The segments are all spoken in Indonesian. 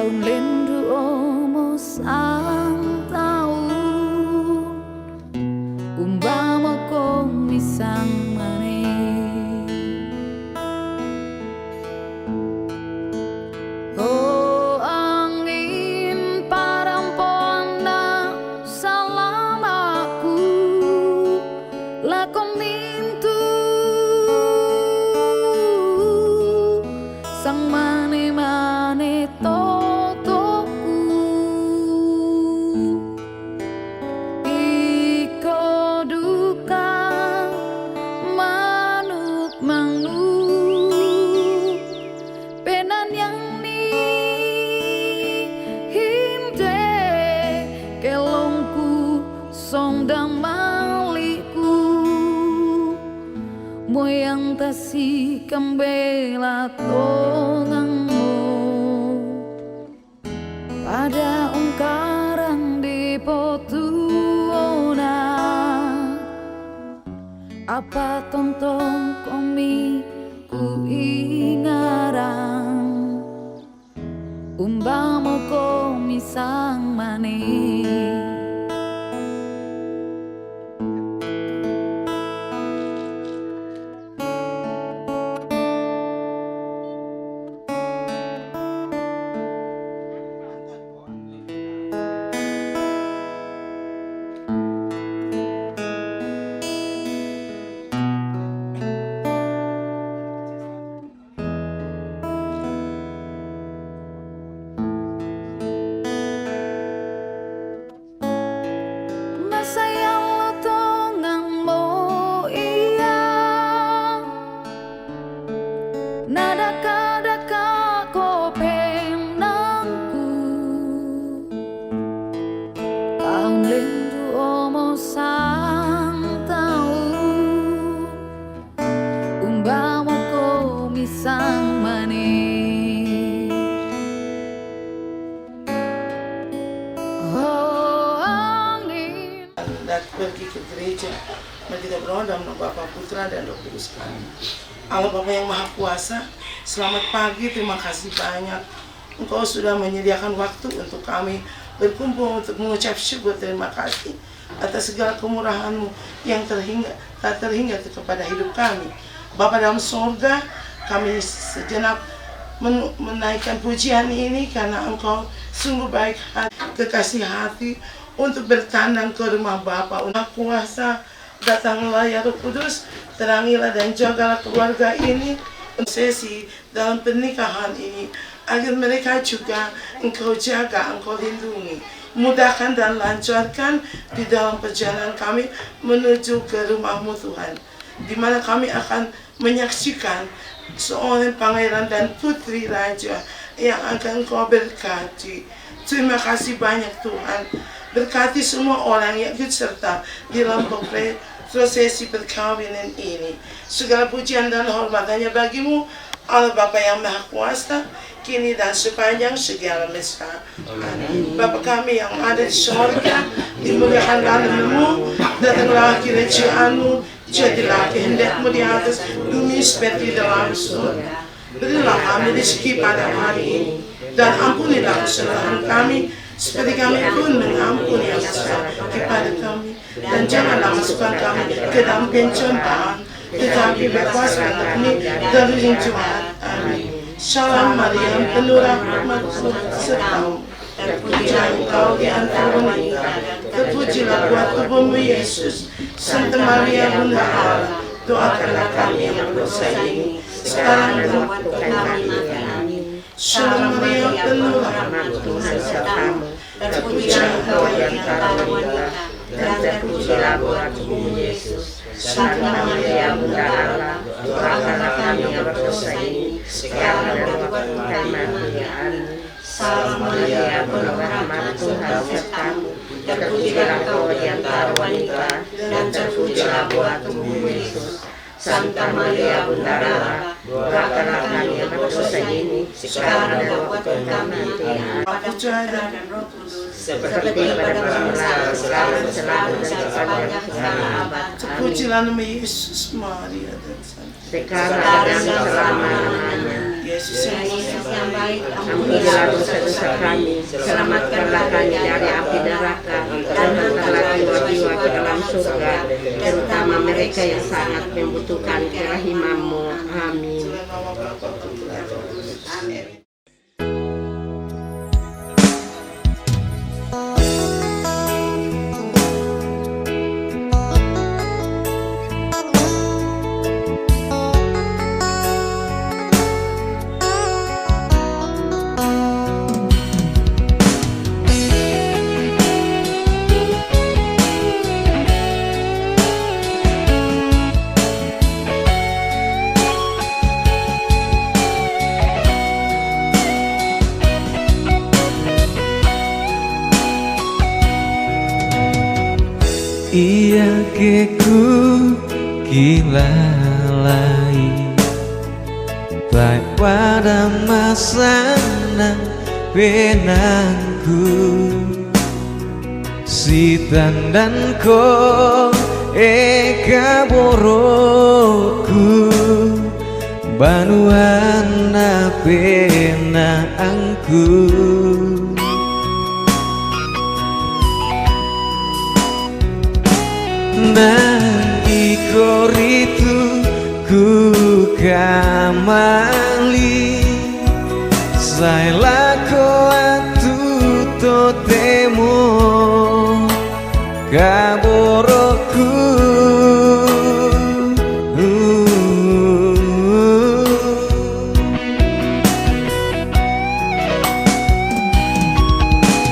Taun lendu omo sang taun umpama komi sang mane oh angin parampona salamaku lakon mintu sang mane mane totoku iko duka manuk manuk penan yang ni hinde kelongku song damaliku moyang tasi kembela tongangmu pada ungkaran di potuona apa tonton komi ku ingarang umbamo komi sang mane sang mane oh angin dan pergi ke gereja. Mari kita berdoa dalam nama Bapa, Putra dan Roh Kudus kami. Allah Bapa yang Maha Kuasa, selamat pagi, terima kasih banyak Engkau sudah menyediakan waktu untuk kami berkumpul untuk mengucap syukur terima kasih atas segala kemurahan-Mu yang tak terhingga kepada hidup kami. Bapa dalam surga, kami sejenak menaikkan pujian ini karena Engkau sungguh baik hati, kekasih hati untuk bertandang ke rumah Bapa. Maha Kuasa, datanglah ya Roh Kudus, terangilah dan jagalah keluarga ini, sesi dalam pernikahan ini, agar mereka juga Engkau jaga, Engkau lindungi, mudahkan dan lancarkan di dalam perjalanan kami menuju ke rumah-Mu Tuhan, di mana kami akan menyaksikan seorang pangeran dan putri raja yang akan Kau berkati. Terima kasih banyak Tuhan. Berkati semua orang yang ikut serta di dalam prosesi perkawinan ini. Segala pujian dan hormat hanya bagi-Mu, Allah Bapa yang Maha Kuasa, kini dan sepanjang segala masa. Amin. Bapa kami yang ada di surga, dimuliakan nama-Mu, datanglah kerajaan-Mu, jadilah kehendak-Mu di atas bumi seperti dalam surga. Berilah kami rezeki pada hari ini, dan ampunilah kesalahan kami, seperti kami pun mengampuni yang salah kepada kami. Dan janganlah masukkan kami ke dalam pencobaan, tetapi bebaskan kami dari yang jahat. Amin. Salam Maria, penuh rahmat Tuhan serta-Mu, terpujilah Engkau di antara wanita, terpujilah buah tubuh-Mu Yesus. Santa Maria Bunda Allah, doakanlah kami yang berdosa ini, sekarang dan waktu kami mati. Amin. Salam Maria, penuh rahmat Tuhan serta-Mu, terpujilah Engkau di antara wanita, dan terpujilah buah tubuh-Mu Yesus. Santa Maria Bunda Allah, doakanlah kami yang berdosa ini, sekarang dan waktu kami mati. Amin. Salam Maria, penuh rahmat Tuhan serta-Mu, terpujilah Engkau di antara wanita, dan terpujilah buah tubuh-Mu Yesus. Santa Maria Bunda Allah, doakanlah kami yang berdosa ini, sekarang dan waktu kami mati. Putra dan Roh Kudus, seperti pada mula, sekarang, selalu, dan sepanjang segala abad. Terpujilah nama Yesus, Maria dan Santa, sekarang dan selama-lamanya. Yesus yang baik, Ampunilah dosa-dosa kami, selamatkanlah kami dari api neraka, dan hantarlah jiwa-jiwa ke dalam surga, terutama mereka yang sangat membutuhkan kerahiman-Mu. Amin. Iya keku kilalai baik pada masa nang benangku si tandan ko eka boroku banuana penaangku nang ikoritu ku kamali saila ko atu totemo kaboroku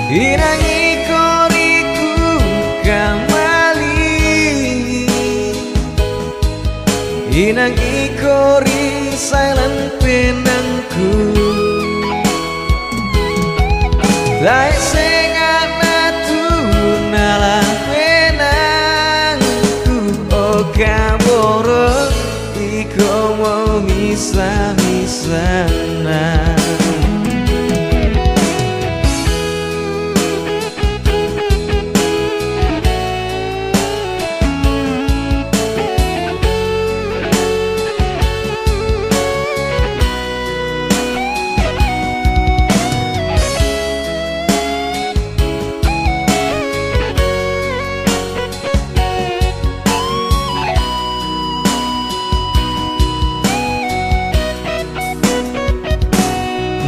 inangi koriku inang ikori sailan penangku dai sengana tunala penangku o kaboro iko mau misa-misana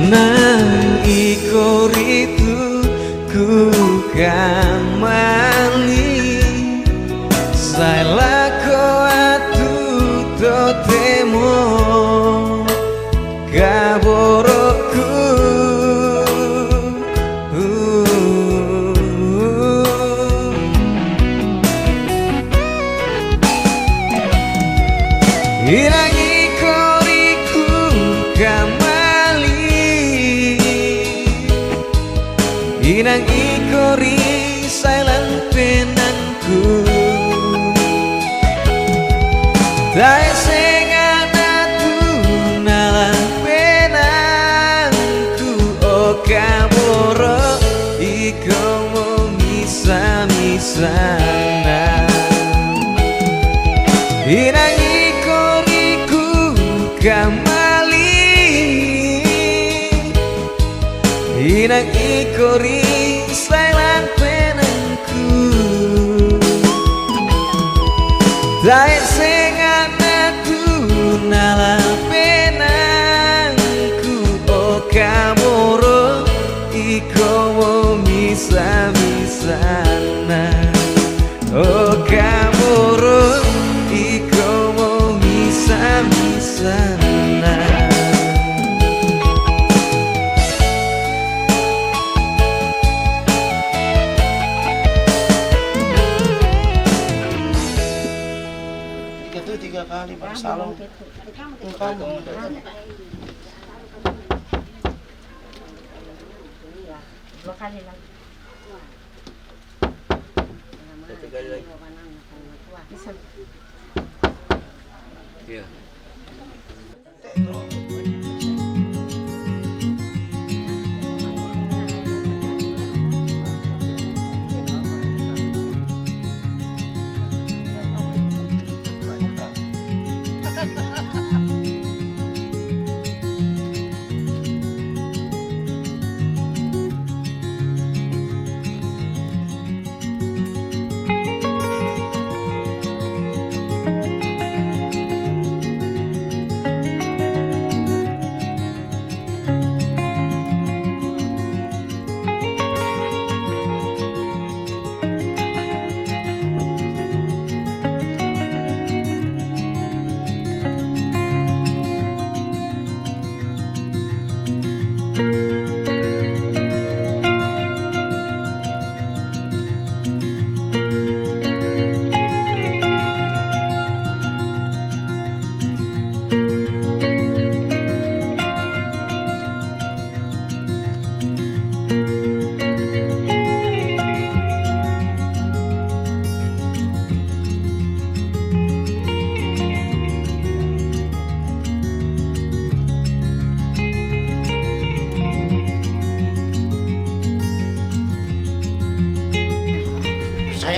nang ikoritu ku kamali saila ko atu totemo kaboroku irangi koriku kamali inang ikori sailan penangku dai sengana tunala penangku o kaboro iko mo misa-misana inang ikoriku kamali inang ikori sailan penangku dai sengana tunala penangku o kaboro iko mo misa-misana o kaboro iko mo misa-misana itu 3 kali Pak Salom. Kamu Dua kali lagi. Bisa. Iya.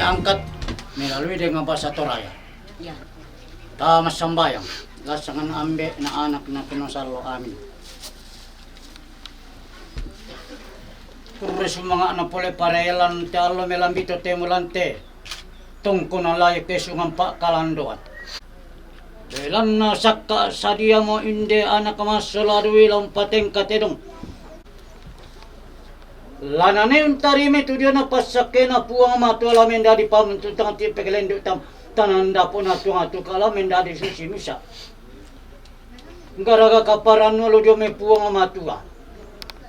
diangkat melalui dengan bahasa Toraya. Ya. Tamas sambayang, lasangan ambe na anak na pinusalo amin. Kurus mga anak pole parelan te allo melambito temulante tungko na layak kesungan pak kalandoan. Delan na sakka sadia mo inde anak masolarwi lompateng katedong. Lanane untarime tudio na pasakena puang matuala mendadi pamuntutang ti pegelendo tam tananda po na tunga tukala mendadi susi misa. Garaga kaparan lo dio me puang matua.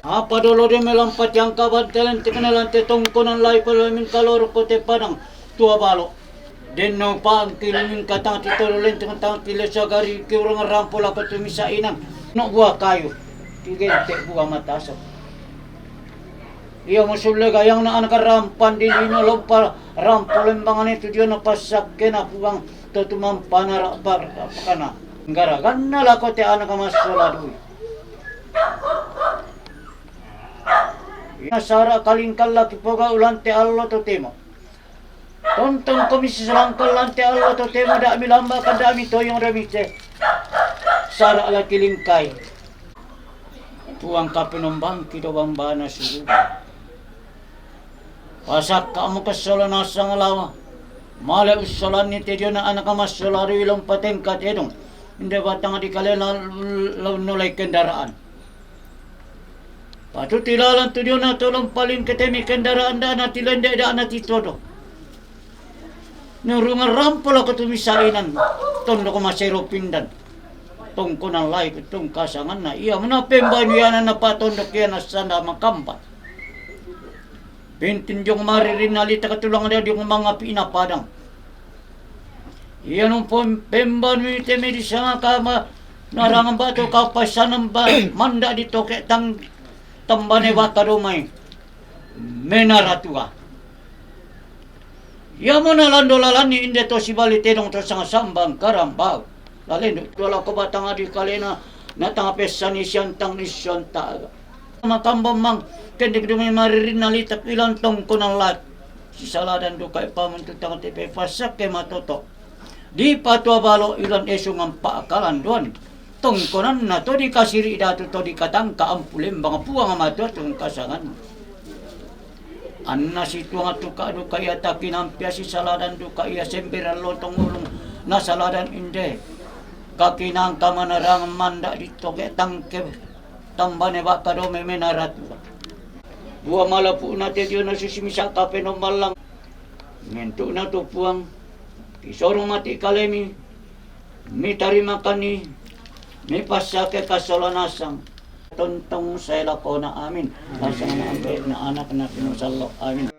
Apa dolo dio melampat yang kabantelan tikenalan te tongkonan lai palamin kalor kote padang tua balo. Denno pang kilingin katang titololen tentang tilesagari kiurang rampola katumisa inang no buah kayu. Tigente buah matasap. Iya musulle gayang na anak rampan di lino lompa rampolen bangan itu dia na pasak kena puang totumam panara bar kana. Ngara ganna la kote anak masola dui. Nasara kalingkal laki poga ulante allo to temo. Tonton komisi selangkal lante allo to temo da mi lamba kada mi toyong remite. Sara laki lingkai. Tuang kapinombang kido bambana suruh. Pasak kamu kesola nasang lawa. Male usolan ni tedio na anak masolari ilong patengkat edong. Hindi batang di kalena nulay kendaraan. Patut tilalan tu dia na tolong paling ketemi kendaraan da na tilende da na titodo. Nurungan rampol ako tumisainan. Tondo ko masero pindan. Tongko ng lai kutong kasangan na iya manapemba niya na napatondo kaya na sana makampat. Pintin yung maririn nalita katulangan dia yung mga pinapadang. Iya nung pemba ni temi di sana kama narangan bato kapasan ng manda dito kaya tambane wakarumay menaratua. Ya mo na landolalan ni inde to si balitenong to sang sambang karambao. Lalendo wala ko batang adi kalena natang pesan ni siyantang ni siyanta. Makambang mang kendig dumi maririn nalitak ilang tongko ng lat. Si saladan do kay pamuntutang tepe pasak kay matoto. Di patwa balo ilang esungang paakalan doon. Tongkonan na to di kasiri dato to di katangka ampulim bang puang amato tong kasangan. Anna si tuang tuka do kaya takinampiya si saladan do kaya semberan lotong ulong na saladan inde. Kakinang kamanarang manda dito kaya tangke tambane baka do may menaratu. Buah malapu na te dio na susimisa kapenomalang. Ngento na to puang kisorong mati kalemi mitarima kani may pasake kasolanasang tontong sa ilako na amin. Asang na anak na pinusalo amin.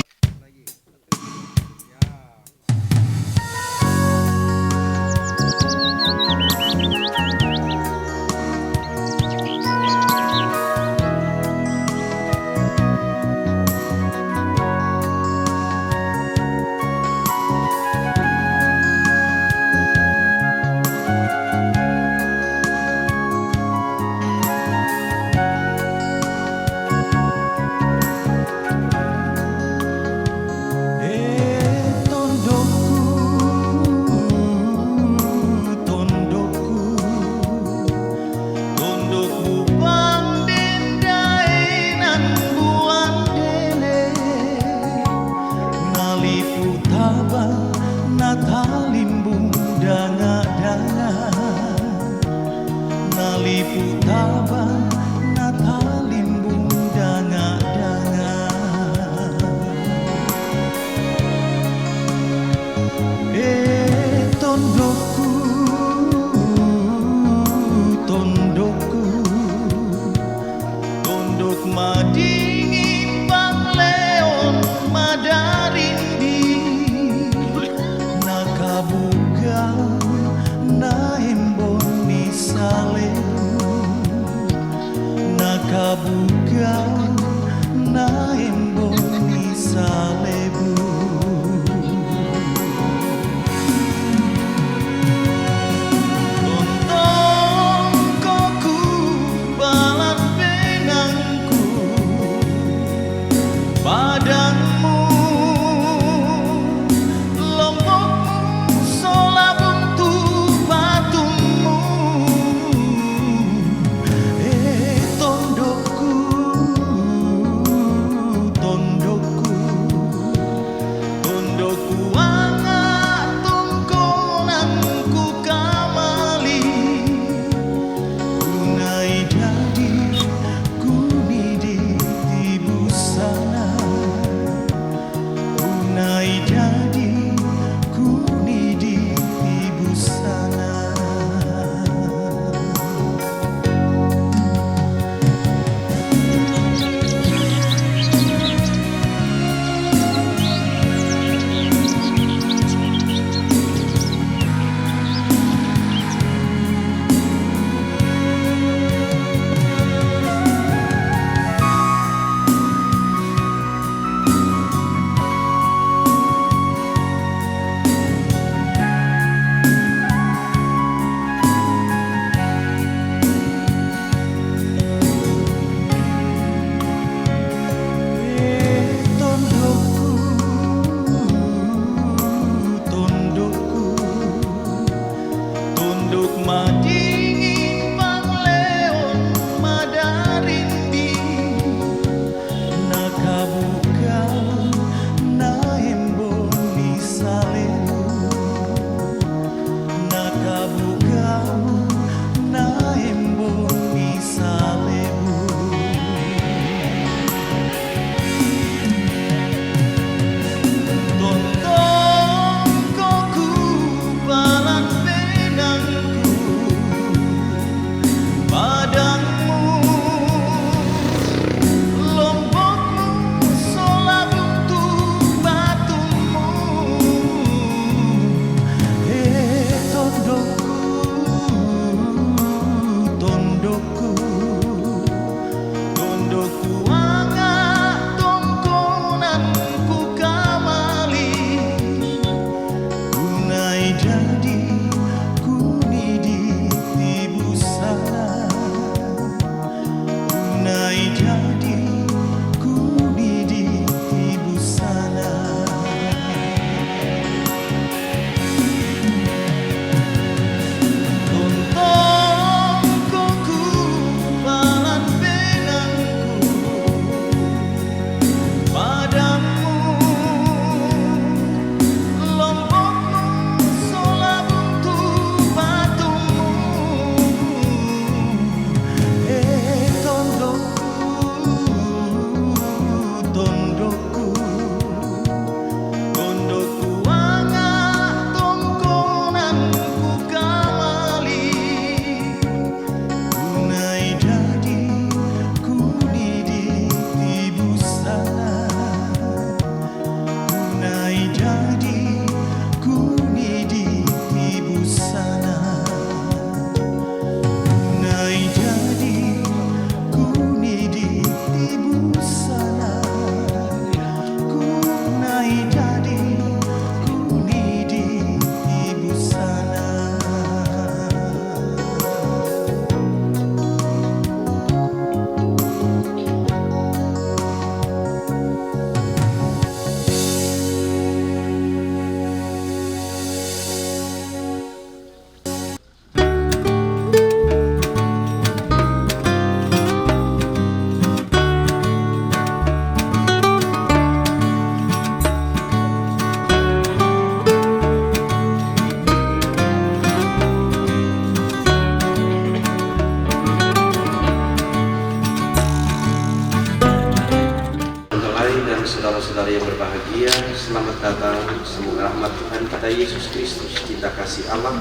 dan saudara-saudara yang berbahagia, selamat datang. Semoga rahmat Tuhan kita Yesus Kristus, cinta kasih Allah,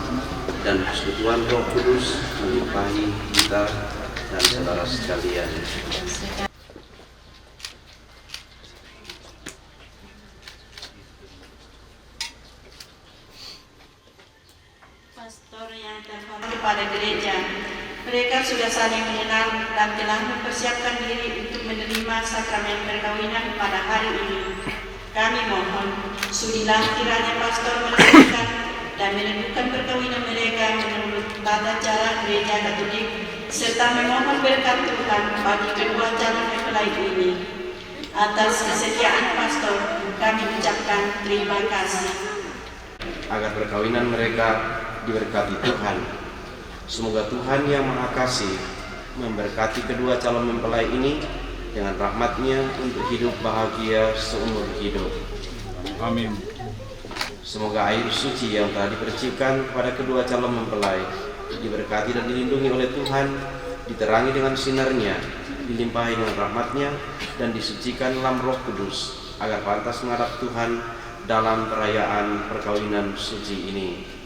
dan persekutuan Roh Kudus melimpahi kita dan saudara sekalian. Pastor yang terhormat pada gereja, mereka sudah saling mengenal dan telah mempersiapkan diri untuk menerima sakramen perkawinan pada hari ini. Kami mohon, sudilah kiranya pastor melakukan dan menentukan perkawinan mereka menurut tata cara gereja Katolik, serta memohon berkat Tuhan bagi kedua calon mempelai ini. Atas kesetiaan pastor, kami ucapkan terima kasih. Agar perkawinan mereka diberkati Tuhan. Semoga Tuhan yang Maha Kasih memberkati kedua calon mempelai ini dengan rahmat-Nya untuk hidup bahagia seumur hidup. Amin. Semoga air suci yang telah dipercikan kepada kedua calon mempelai diberkati dan dilindungi oleh Tuhan, diterangi dengan sinar-Nya, dilimpahi dengan rahmat-Nya, dan disucikan dalam Roh Kudus agar pantas menghadap Tuhan dalam perayaan perkawinan suci ini.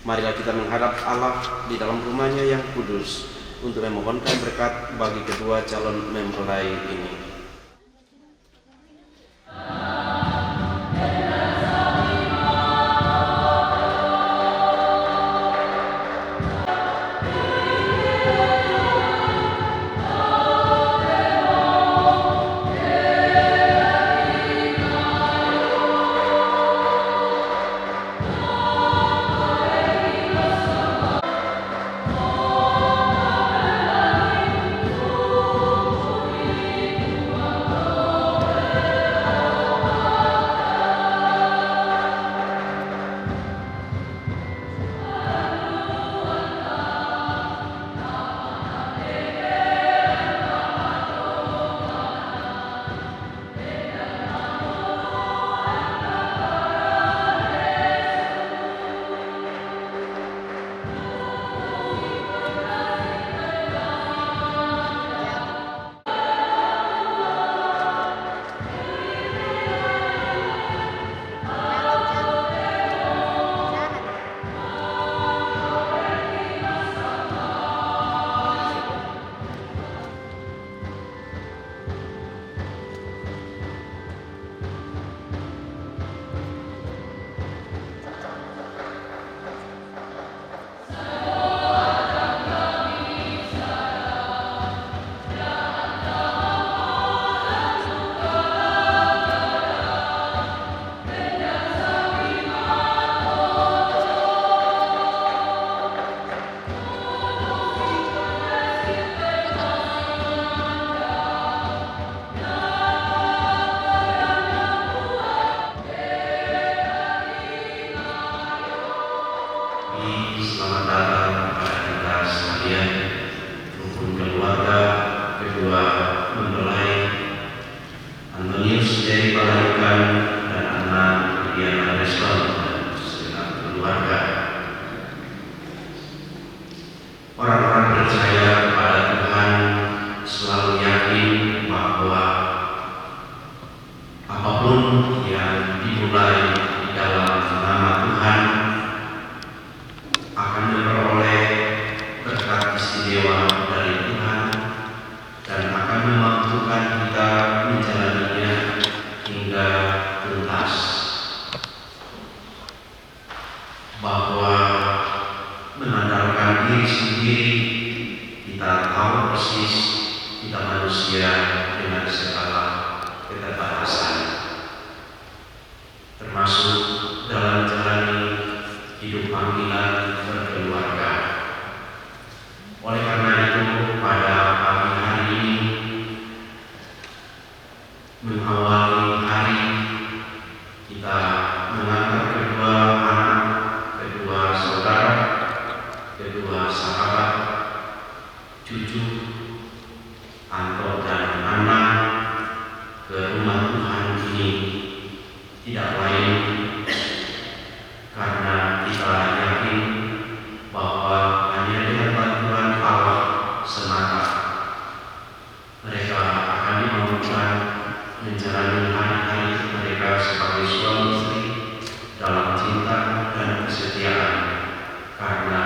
Marilah kita menghadap Allah di dalam rumah-Nya yang kudus untuk memohonkan berkat bagi kedua calon mempelai ini. Selamat datang kepada kita sekalian, rukun keluarga kedua mempelai Antonius dari Palarukan dan Anna Diana Reston dan segenap keluarga. Orang-orang percaya kepada Tuhan selalu yakin bahwa apapun yang dimulai di dalam nama Tuhan akan memperoleh berkat istimewa dari Tuhan dan akan memampukan kita menjalaninya hingga tuntas. Bahwa mengandalkan diri sendiri, kita tahu persis kita manusia dengan segala keterbatasan, termasuk dalam menjalani hidup panggilan berkeluarga. Oleh karena itu, pada pagi hari ini, mengawali hari, kita mengantar kedua anak, kedua saudara, kedua sahabat, cucu, Anto dan Anna ke rumah Tuhan ini tidak lain karena kita yakin bahwa hanya dengan bantuan Allah semata mereka akan dimampukan menjalani hari-hari mereka sebagai suami istri dalam cinta dan kesetiaan, karena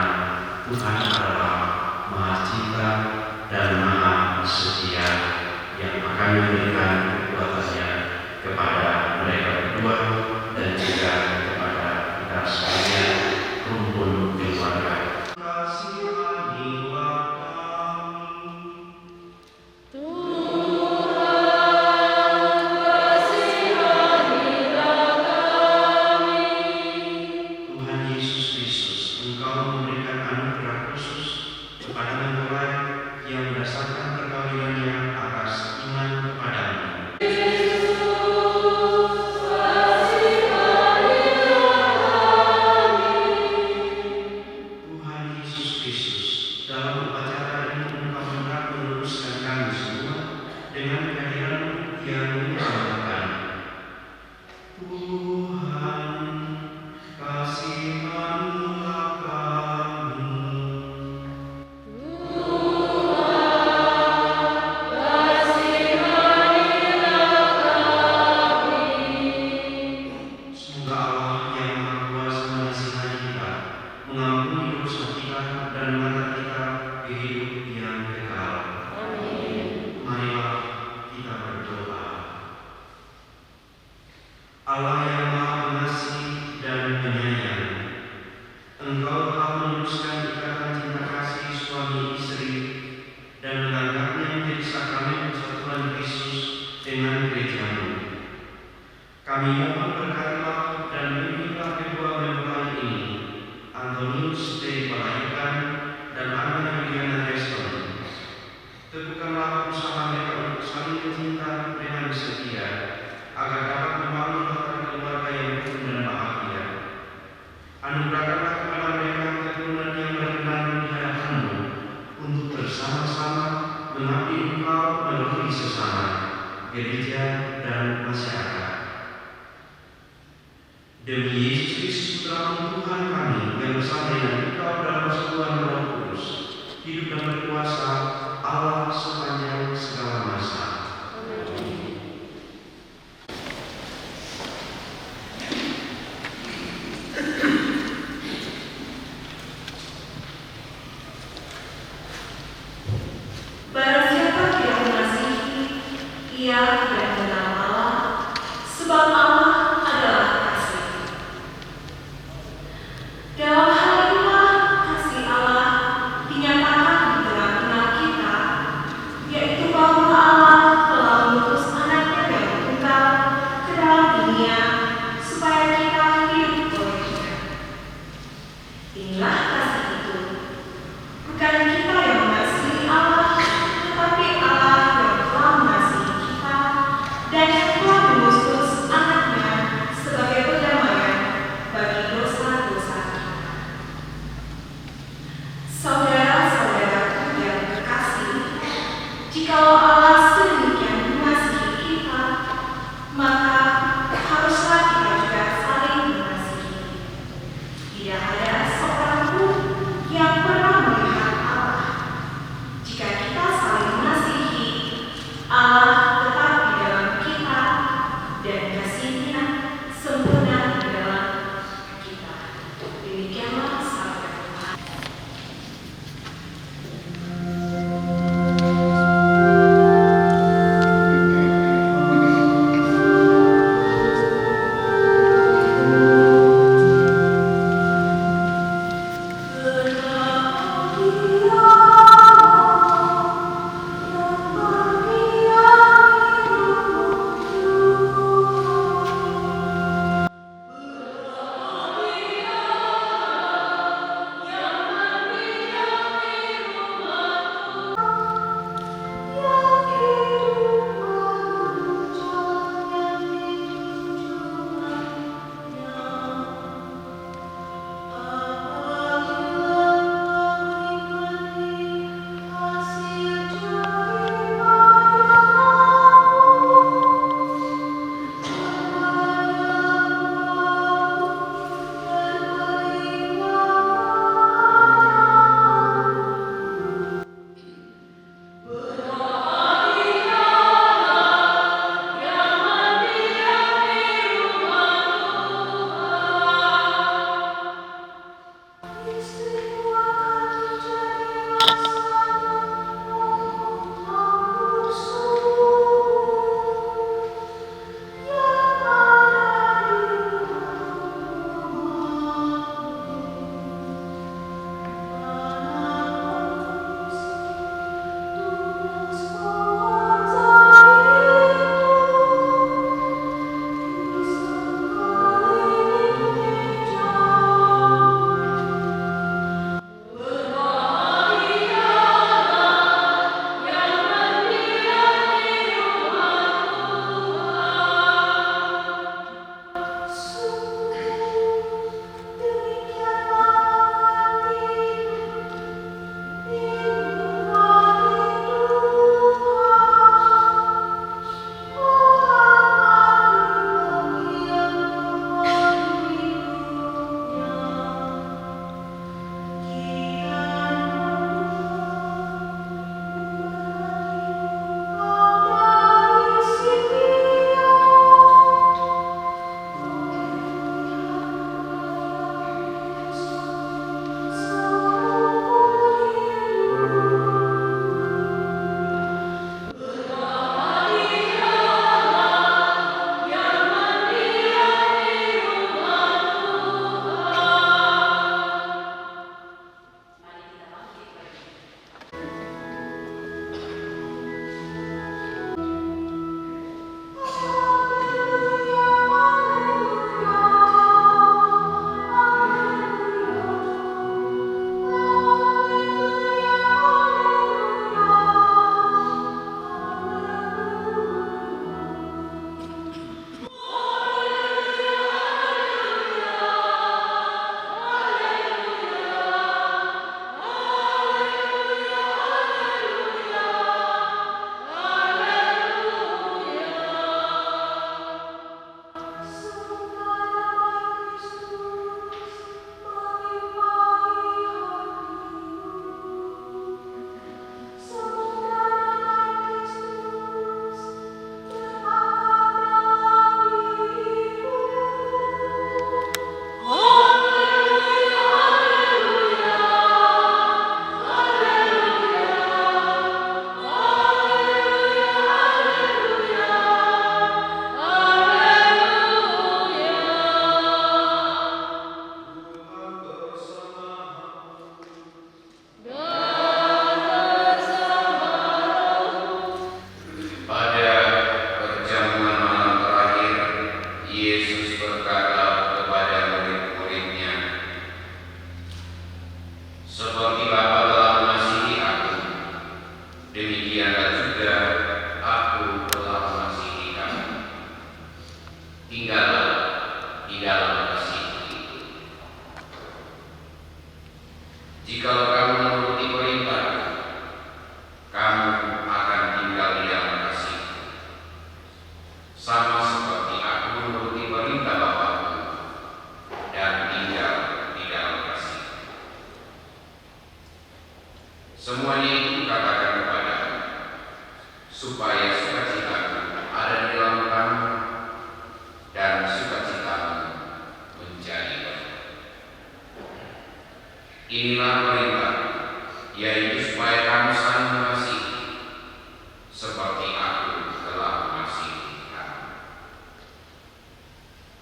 Tuhan adalah Maha Cinta dan Maha Setia yang akan memberikan kekuatannya kepada mereka berdua dan juga kepada kita sekalian, rumpun keluarga. Allah yang Maha Pengasih dan Penyayang, Engkau telah meneruskan ikatan cinta kasih suami istri dan menganggapnya menjadi sakramen persatuan Kristus dengan gereja-Mu. Kami mohon berkatilah dan bimbinglah kedua mempelai ini, Antonius T. Palaikan dan Anna Juliana Reston. Teguhkanlah usaha mereka untuk saling mencinta dengan setia, agar dapat membangun tatanan keluarga yang rukun dan bahagia. Anugerahkanlah kepada mereka keturunan yang berkenan di hadapan-Mu untuk bersama-sama mengabdi Engkau melalui sesama, gereja dan masyarakat. Demi Yesus Kristus Putra Tuhan kami yang bersama dengan Engkau dalam persekutuan Roh Kudus, hidup dan berkuasa Allah sepanjang segala masa. Barang siapa tidak mengasihi, ia tidak mengenal Allah, sebab Allah adalah kasih. Dalam hal inilah kasih Allah dinyatakan di tengah-tengah kita, yaitu bahwa Allah telah mengutus Anaknya yang tunggal ke dalam dunia supaya kita hidup olehnya. Inilah kasih itu, bukan kita yang mengasihi Allah, tetapi Allah yang telah mengasihi kita dan yang telah mengutus Anaknya sebagai perdamaian bagi dosa-dosa kita. Saudara-saudaraku yang terkasih, jikalau Allah sedemikian mengasihi kita, maka haruslah kita juga saling mengasihi. Tidak ada seorang pun yang pernah melihat Allah. Jika kita saling mengasihi, Allah tetap di dalam kita sama seperti aku menuruti perintah Bapakku dan tinggal di dalam kasih. Semuanya itu katakan kepadamu, supaya sukacitaku ada di dalam kamu dan sukacitamu menjadi baik. Inilah perintah, yaitu supaya kamu saling mengasihi, seperti aku telah mengasihi kamu.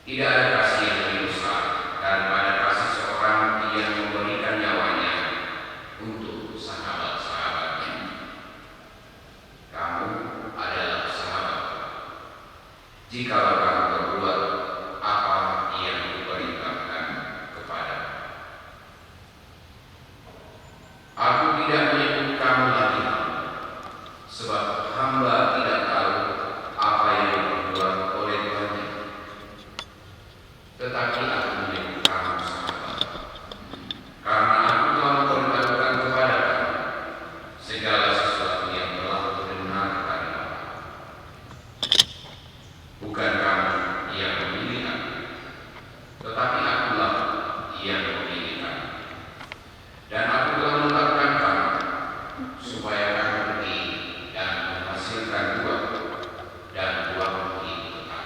Tidak ada kasih yang lebih besar daripada kasih seorang yang memberikan nyawanya untuk sahabat-sahabatnya. Kamu adalah sahabat jikalau kamu berbuat apa yang kuperintahkan kepadamu. Aku tidak menyebut kamu lagi hamba, sebab hamba tidak tahu apa yang diperbuat oleh Tuhannya. Tetapi aku menyebut kamu sahabat, karena aku telah memberitahukan kepada kamu segala sesuatu yang telah kudengar dari Bapa. Bukan kamu yang memilih aku, tetapi akulah yang memilih kamu. Dan aku telah menetapkan kamu supaya kamu pergi dan menghasilkan buah, dan buahmu itu tetap,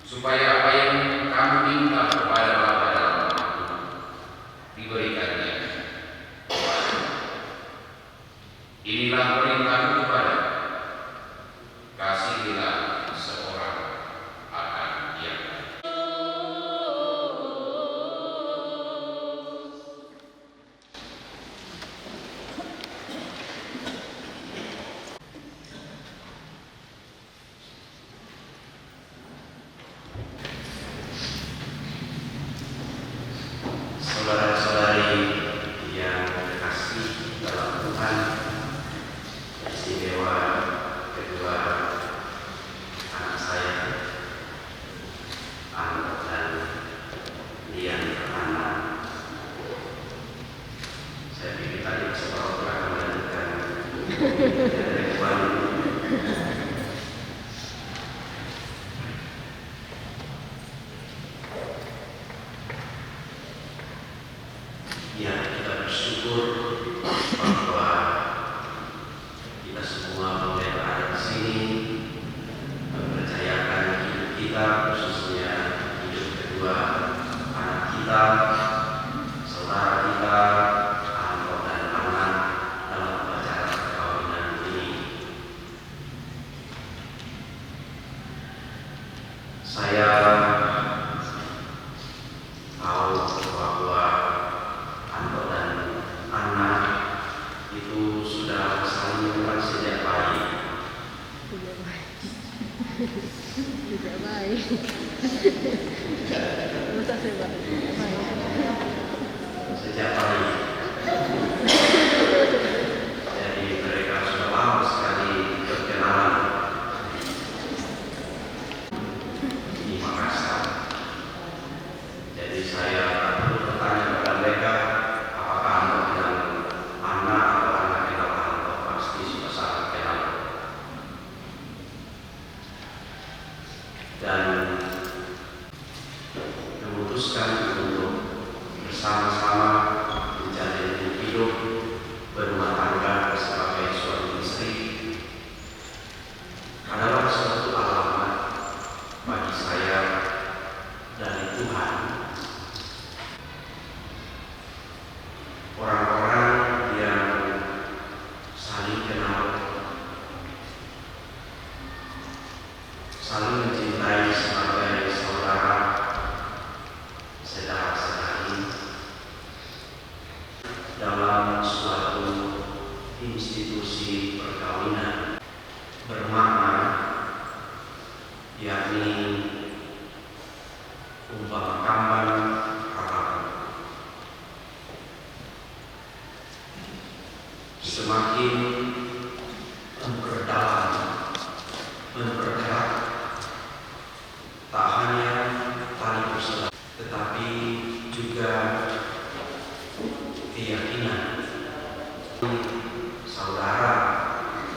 supaya apa yang kamu minta kepada Bapa dalam namaku diberikannya. Inilah perintahku kepadamu, kasihilah seorang akan yang lain. Saudara-saudari yang terkasih dalam Tuhan, istimewa kedua anak saya, Anto dan Dian Permana. Saya pikir tadi separuh akan melanjutkan rekuan. Ya, kita bersyukur bahwa kita semua boleh berada di sini, mempercayakan hidup kita, khususnya hidup kedua anak kita, saudara kita, Anto dan Ana, dalam upacara perkawinan ini. Saya tahu bahwa Anto dan Ana itu sudah saling kenal sejak bayi. Tidak baik. Sejak bayi. Jadi mereka sudah lama sekali berkenalan di Makassar. Jadi saya perlu bertanya kepada mereka, apakah Anda kenal anak atau anak kenal Anto? Pasti sudah sangat kenal. Dan memutuskan untuk bersama-sama menjalani hidup berumah tangga sebagai suami istri adalah suatu alamat bagi saya dari Tuhan. Orang-orang yang saling kenal, saling mencintai sebagai saudara, saudara-saudari dalam suatu institusi perkawinan bermakna, yakni umpama kamban harapan. Semakin memperdalam, memperkerat tak hanya tali persaudaraan, tetapi juga keyakinan saudara,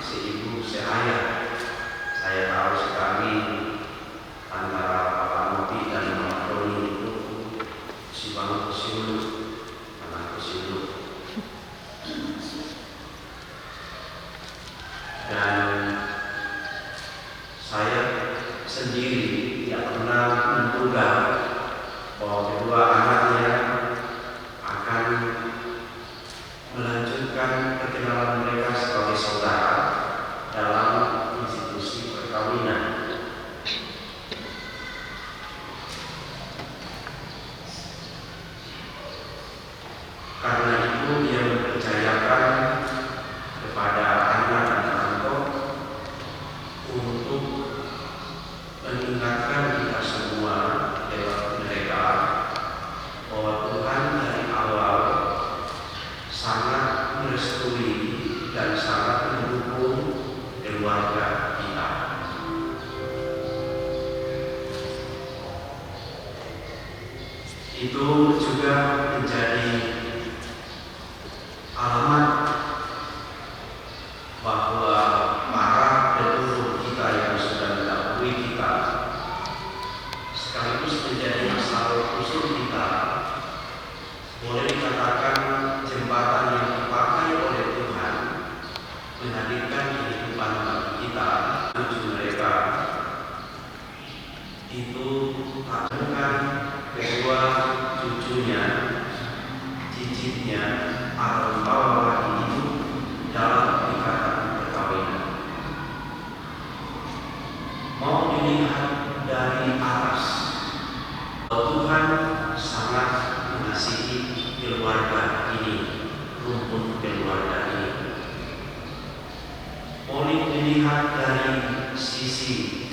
seibu, seayah. Saya tahu sekali saya sendiri tidak pernah menduga bahwa kedua anaknya akan melanjutkan perkenalan mereka sebagai saudara dalam institusi perkawinan. Karena itu ia mempercayakan kepada anak dan tante untuk mengingatkan kita semua lewat mereka bahwa Tuhan dari awal sangat merestui dan sangat mendukung keluarga kita. Itu juga menjadi alamat bahwa para leluhur kita yang sudah mendahului kita sekaligus menjadi asal usul kita, boleh dikatakan jembatan yang dipakai oleh Tuhan menghadirkan kehidupan bagi kita. Cucu mereka itu takkan kedua cucunya, cicitnya atau membawa lagi hidup dalam ikatan perkawinan. Mau dilihat dari atas, Tuhan sangat mengasihi keluarga ini, rumpun keluarga ini. Boleh dilihat dari sisi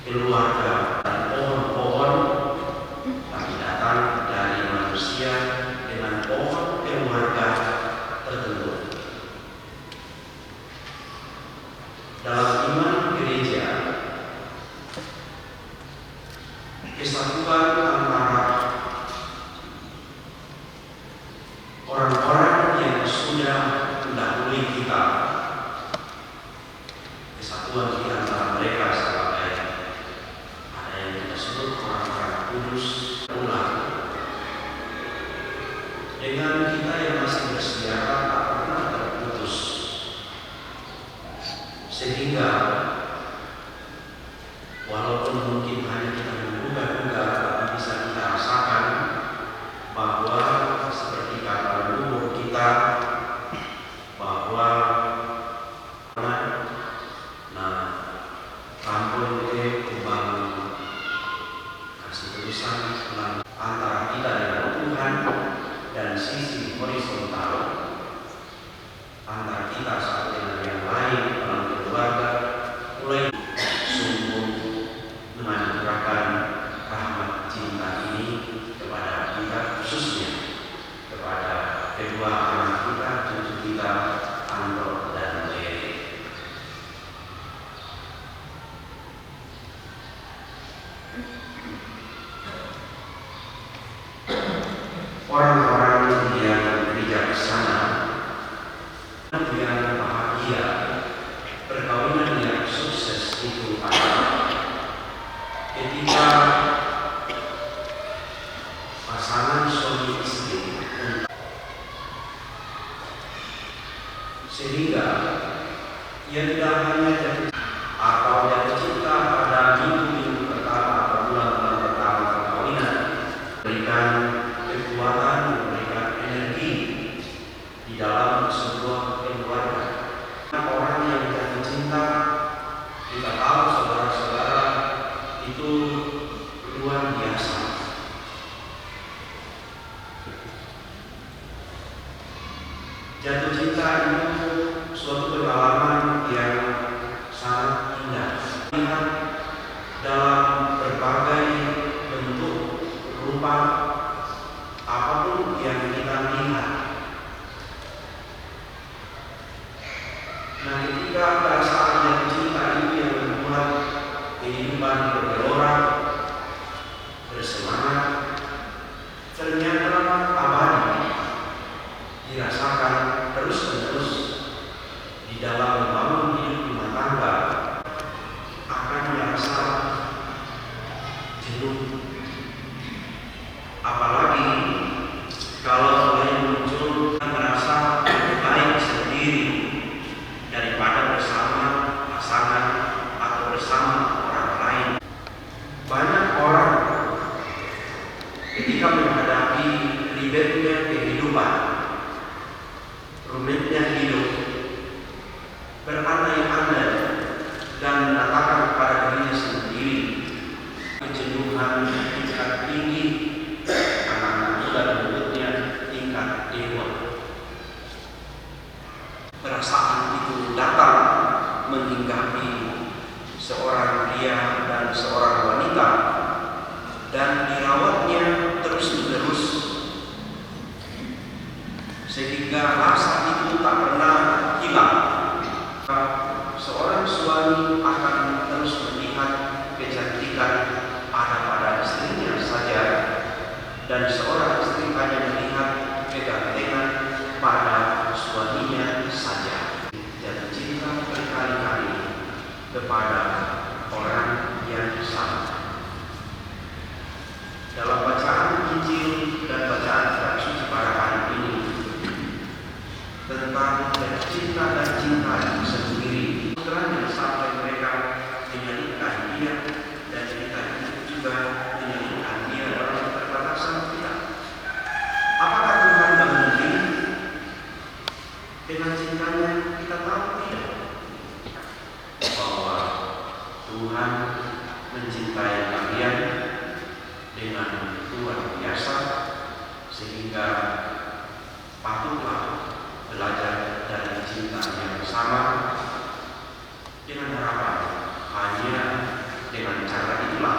keluarga dan pohon-pohon, tapi datang dari manusia dengan pohon keluarga tertentu. Dalam iman gereja, kesatuan antara orang-orang yang sudah mendahului kita, kesatuan di antara mereka sebagai ada yang kita sebut orang-orang kudus ulang, dengan kita yang masih bersejarah tak pernah terputus, sehingga walaupun mungkin hanya kita menduga-duga, tapi bisa kita rasakan bahwa seperti kata leluhur kita bahwa kampung itu membangun kasih tulisan antara kita dengan Tuhan dan sisi horizontal antara kita satu dengan yang lain dalam keluarga mulai sungguh menganugerahkan rahmat cinta ini kepada kita, khususnya kepada kedua anak kita, cucu kita, Andro dan Mary. Orang-orang yang bijaksana, yang bahagia, perkawinan yang sukses itu adalah ketika pasangan suami istri sehingga ia tidak hanya jatuh atau jatuh cinta pada minggu-minggu pertama atau bulan-bulan pertama perkawinan, berikan kekuatan, memberikan energi di dalam sebuah keluarga. Orang yang jatuh cinta, kita tahu saudara-saudara, itu luar biasa. Jatuh cinta itu suatu pengalaman yang sangat indah. Lihat dalam berbagai bentuk, rupa, apapun yang kita lihat. Nah, ketika perasaan jatuh cinta itu yang membuat kehidupan bergelora, bersemangat, ternyata abadi dirasakan terus-menerus di dalam membangun hidup rumah tangga, akan merasa jenuh. Apalagi kalau mulai muncul merasa baik sendiri daripada bersama pasangan atau bersama orang dan seorang wanita dan dirawatnya terus-menerus sehingga rasa itu tak pernah hilang. Seorang suami akan terus melihat kecantikan ada pada istrinya saja, dan seorang istri hanya melihat kegantengan pada suaminya saja, dan cinta berkali-kali kepada orang yang sama. Dalam bacaan Injil dan bacaan kitab suci pada hari ini tentang cinta dan cinta itu sendiri, putranya sampai mereka menyanyikan dia, dan kita juga menyanyikan dia dalam keterbatasan kita. Apakah Tuhan mungkin dengan cintanya kita tahu tidak bahwa Tuhan mencintai kalian dengan luar biasa, sehingga patutlah belajar dari cinta yang sama, dengan harapan hanya dengan cara itulah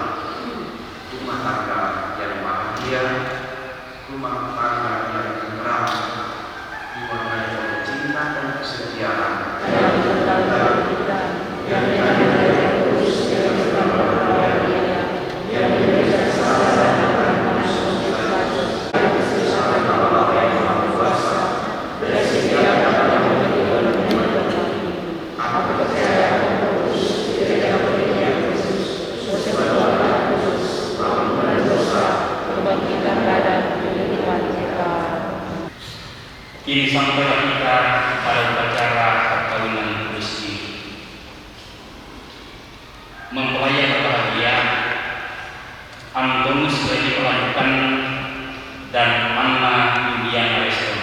rumah tangga yang bahagia, rumah tangga yang tenteram, diwarnai oleh cinta dan kesetiaan. Kini sampailah kita pada upacara perkawinan kudus ini. Mempelai berbahagia Antonius Freddy Pelanjukan dan Anna Yuliana Resto.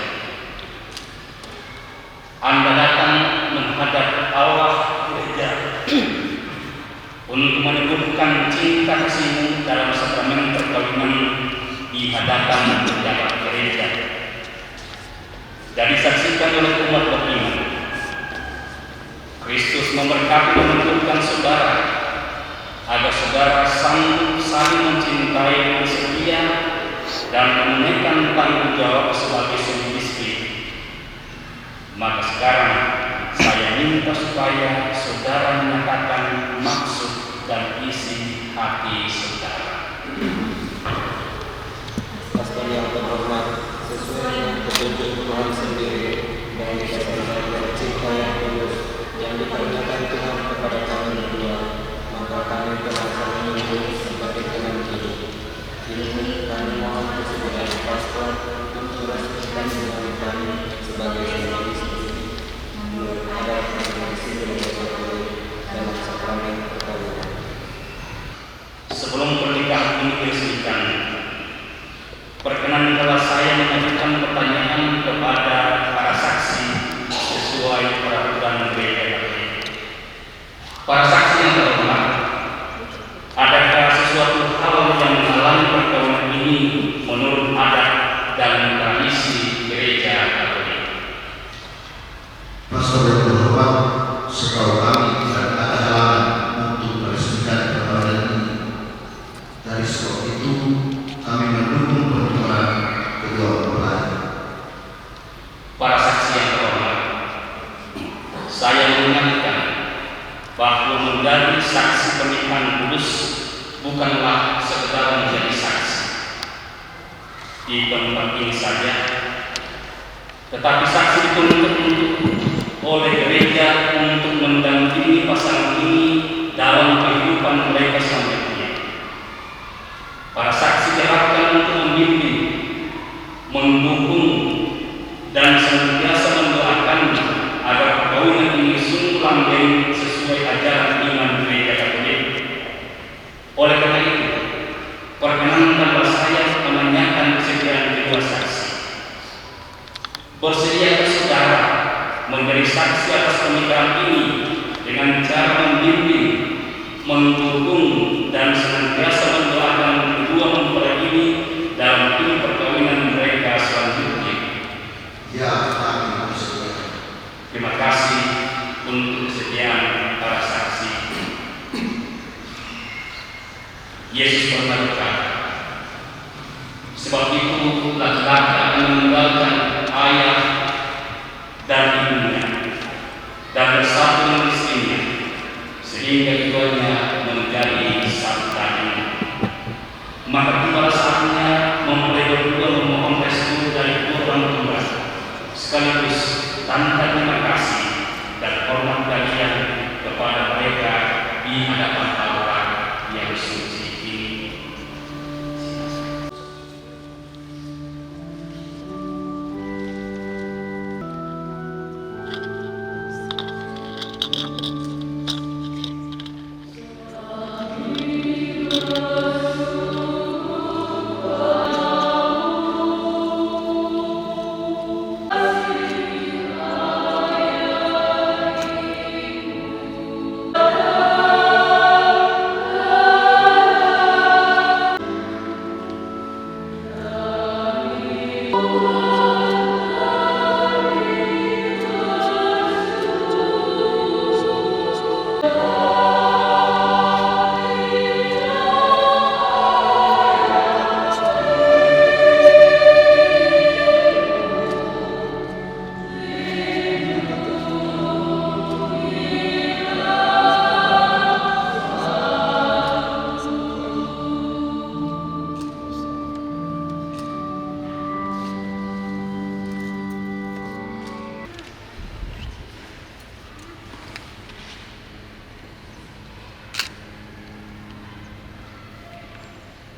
Anda datang menghadap Allah gereja untuk meneguhkan cinta kasihmu dalam sakramen perkawinan di hadapan pejabat gereja, dan disaksikan oleh umat beriman. Kristus memberkati dan meneguhkan saudara agar saudara sanggup saling mencintai dengan setia dan menunaikan tanggung jawab sebagai suami istri. Maka sekarang saya minta supaya saudara menyatakan maksud dan isi hati saudara. Pastor yang terhormat, sesuai dengan petunjuk Tuhan sendiri dan dikasih cinta yang tulus yang dikaruniakan Tuhan kepada kami berdua, maka kami telah saling menunggu sebagai teman hidup. Ini kami mohon kesediaan pastor untuk resmikan dengan kami sebagai suami istri menurut adat dan tradisi gereja Katolik dalam sakramen perkawinan. Sebelum pernikahan ini diresmikan, perkenankanlah saya mengajukan pertanyaan kepada para saksi sesuai peraturan gereja Katolik. Para saksi yang terhormat, adakah sesuatu hal yang menghalangi perkawinan ini menurut adat dan tradisi gereja Katolik? Pastor yang terhormat, sekalau kami tidak ada halangan untuk meresmikan perkawinan ini. Dari sebab itu, kami mendukung pertemuan kedua mempelai. Para saksi yang terhormat, saya mengingatkan bahwa menjadi saksi pernikahan kudus bukanlah sekedar menjadi saksi di tempat ini saja, tetapi saksi dituntut oleh gereja untuk mendampingi pasangan ini dalam kehidupan mereka selanjutnya. Para saksi diharapkan untuk membimbing, mendukung, dan senantiasa mendoakan agar perkawinan ini sungguh langgeng sesuai ajaran iman gereja Katolik. Oleh karena itu, perkenankanlah saya menanyakan kesediaan kedua saksi. Bersediakah saudara menjadi saksi atas pernikahan ini dengan cara membimbing, mendukung, dan senantiasa mendoakan kedua mempelai ini dalam hidup perkawinan mereka selanjutnya? Ya, kami bersedia. Terima kasih untuk kesediaan para saksi. Yesus pernah berkata, sebab itu laki-laki akan meninggalkan ayah dan ibunya dan bersatu dengan istrinya, sehingga keduanya menjadi satu daging. Maka tiba saatnya mempelai berdua memohon restu dari orang tua, sekaligus tanda terima kasih dan hormat kalian kepada mereka di hadapan Allah yang suci ini.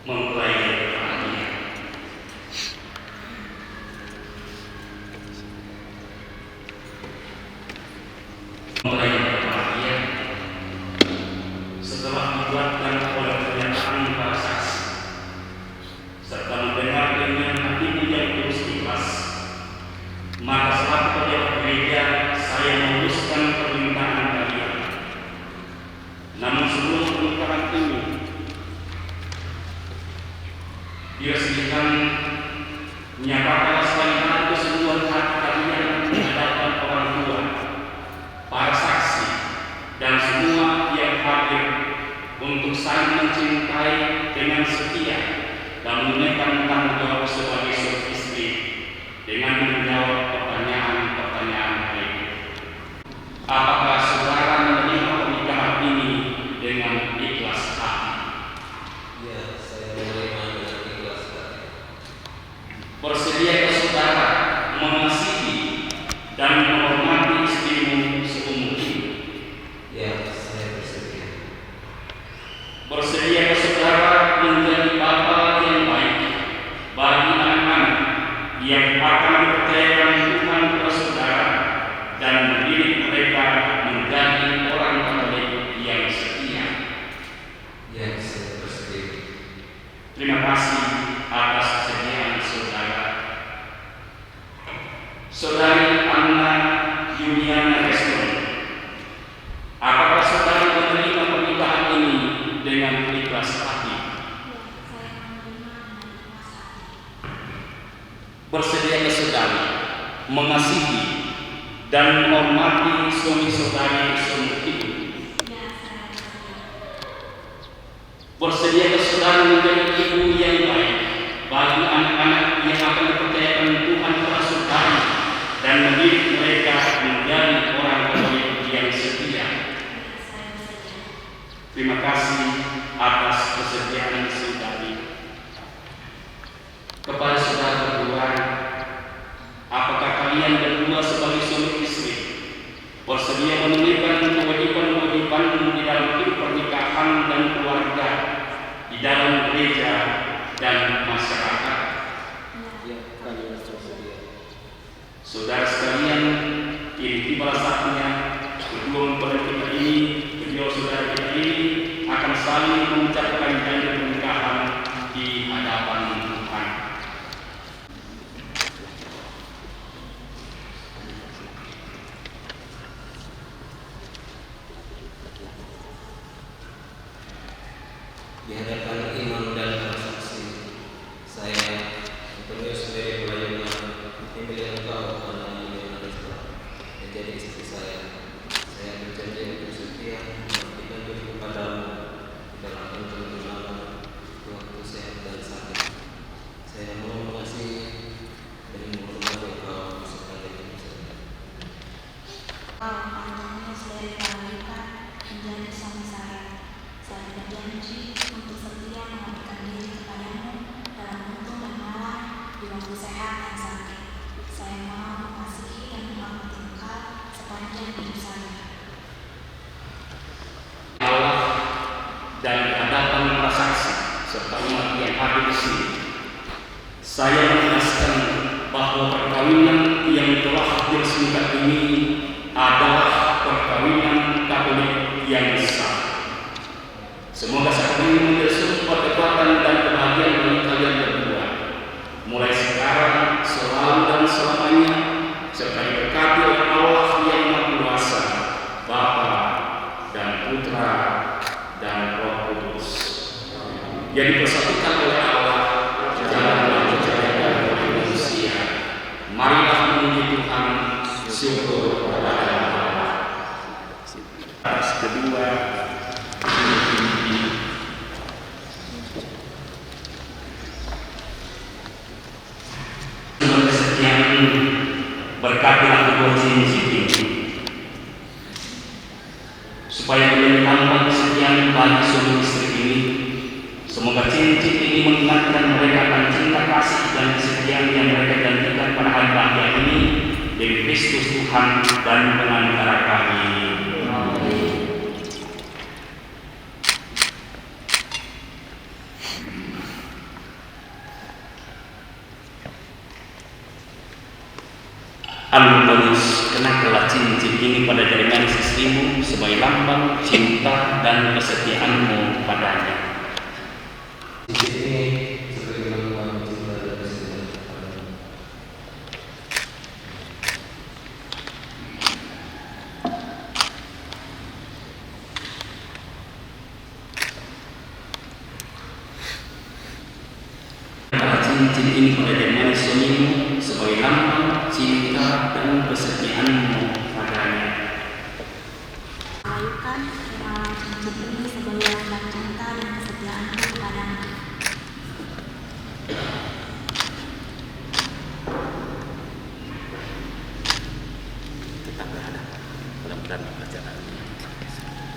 Mempelai yang berbahagia. Mempelai yang berbahagia setelah dibuatkan oleh pernyataan para saksi serta mendengar dengan hatimu yang tulus ikhlas, maka selaku pejabat gereja saya meneruskan permintaan kalian. Namun sebelum pernikahan ini diresmikan, menyatakan sekali lagi keseluruhan hati kalian di hadapan orang tua, para saksi, dan semua yang hadir untuk saling mencintai dengan setia dan menunaikan tanggung jawab sebagai suami istri dengan menjawab pertanyaan-pertanyaan berikut. Apakah saudara menerima pernikahan ini dengan ikhlas hati? Ya, saya menerima dengan ikhlas hati. Bersedia saudara mengasihi dan menghormati istrimu seumur hidup? Ya, saya bersedia. Bersedia saudara menjadi bapa yang baik bagi anak-anak yang akan dipercayakan Tuhan kepada saudara dan mendidik mereka menjadi orang Katolik yang setia? Ya, saya bersedia. Terima kasih atas kesediaan saudara. Saudari Anna Juliana Reston, apakah saudari menerima pernikahan ini dengan ikhlas hati? Bersedia saudari mengasihi dan menghormati suami saudari seumur hidup? Bersedia saudari menjadi ibu yang baik bagi anak-anak yang akan dipercayakan Tuhan kepada saudari dan mendidik mereka menjadi orang Katolik yang setia? Terima kasih atas kesediaan saudari. Kepada saudara berdua, apakah kalian berdua sebagai suami istri bersedia menunaikan kewajiban-kewajiban di dalam hidup pernikahan dan keluarga, di dalam gereja dan masyarakat? Ya, kami bersedia. Saudara sekalian, kini tiba saatnya kedua mempelai kita ini, kedua saudara kita ini akan saling mengucapkan janji pernikahan di hadapan Tuhan. Di hadapan imam dan para saksi, saya Antonius sebagai pelayannya memilih engkau Anna Juliana Reston menjadi istri saya. Saya berjanji untuk setia mengabdikan diri kepadamu dalam tuntunan berjanji untuk setia mengabdikan diri kepadamu dalam untung dan malam di waktu sehat dan sakit. Saya mau mengasihi dan menghormati Engkau sepanjang hidup saya. Allah dari hadapan para saksi serta umat yang hadir di sini, saya menegaskan bahwa perkawinan yang telah diresmikan ini adalah perkawinan Katolik yang sah. Semoga saat ini menjadi sumber kekuatan dan kebahagiaan bagi kalian berdua, mulai sekarang, selalu dan selamanya, serta diberkati oleh Allah yang Maha Kuasa, Bapa dan Putra dan Roh Kudus, yang dipersatukan oleh Allah dalam dipercayakan oleh manusia. Marilah memuji Tuhan, syukur kepada Allah. Kedua, sekian berkatilah kedua cincin ini, supaya menjadi tambah kesetiaan bagi suami istri ini. Semoga cincin ini mengingatkan mereka akan cinta kasih dan kesetiaan yang mereka janjikan pada hari bahagia ini demi Kristus Tuhan dan pengantara kami. Amin. Paulus, kenakanlah cincin ini pada jari manis istrimu sebagai lambang cinta dan kesetiaanmu padanya. Cincin ini sebagai lambang cinta dan kesetiaan padamu. Cincin ini pada jari manis suamimu sebagai lambang cinta dan kesetiaanmu padanya. Ayukan kemalan cincin ini sebagai lambang cinta dan kesetiaanku kepadamu.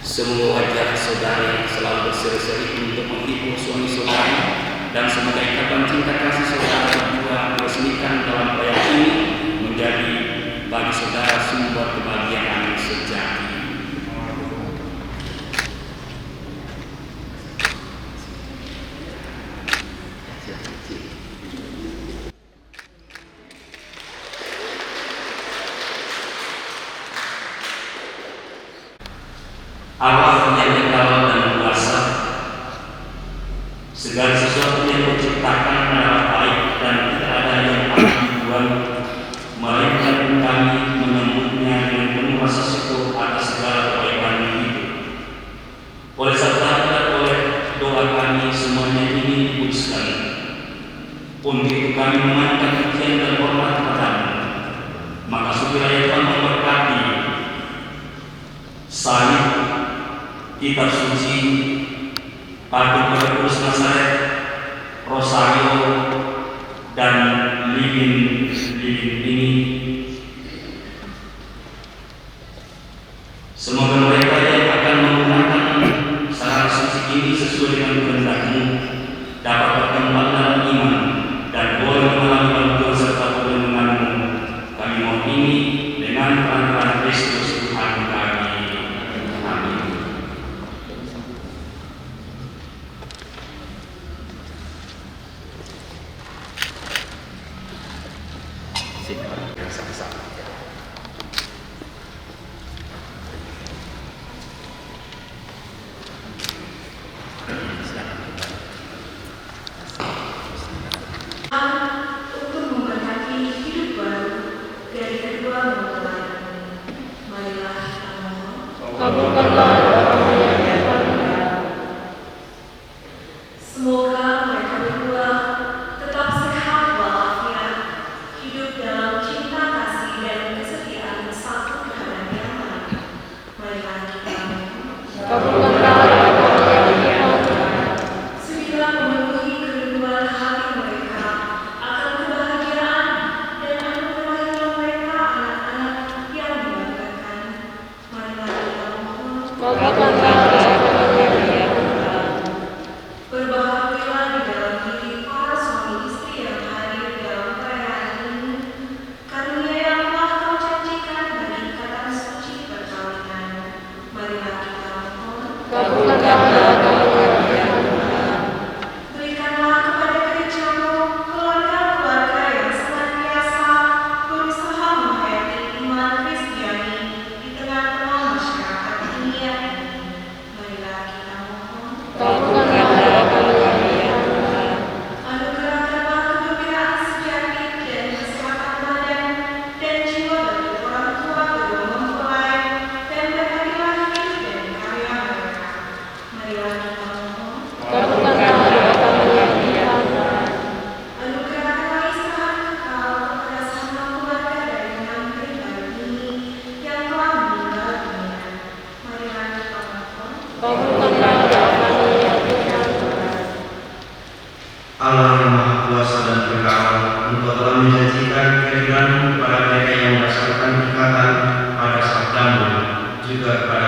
Semoga wajah saudara yang selalu berseri-seri untuk menghibur suami saudara, dan semoga ikatan cinta kasih saudara berdua diresmikan dalam proyek ini menjadi bagi saudara sumber kebahagiaan sejati. Allah yang kekal dan kuasa, segala sesuatu yang diciptakan adalah baik dan tidak ada yang akan dibuang, melainkan kami menyambutnya dengan penuh rasa syukur atas segala kebaikan hidup. Oleh serta oleh doa kami semuanya ini dikuduskan. Untuk itu kami menaikkan pujian dan hormat kepadamu. Maka supaya Tuhan memberkati salib, kitab suci, patung Yesus Nazaret, rosario, dan lilin ini. Semoga mereka yang akan menggunakan sarana suci ini sesuai dengan kehendak-Mu dapat berkembang dalam iman dan boleh mengalami bantuan serta perlindungan-Mu. Kami mohon ini dengan perantaraan Kristus Tuhan kami. Amin. Untuk memberkati hidup baru dari kedua mempelai. Marilah kita mohon. Semoga mereka berdua tetap sehat walafiat, hidup dalam cinta kasih dan kesetiaan satu terhadap yang lain. Marilah kita mohon. Sudilah memenuhi kerinduan hati mereka akan kebahagiaan dan anugerahilah mereka anak-anak yang dibanggakan. Marilah kita mohon. Kabulkanlah doa kami ya Tuhan. Allah yang Maha Kuasa dan Kekal, Engkau telah menjanjikan kehadiran-Mu kepada mereka yang berdasarkan ikatan pada sabda-Mu, juga kepada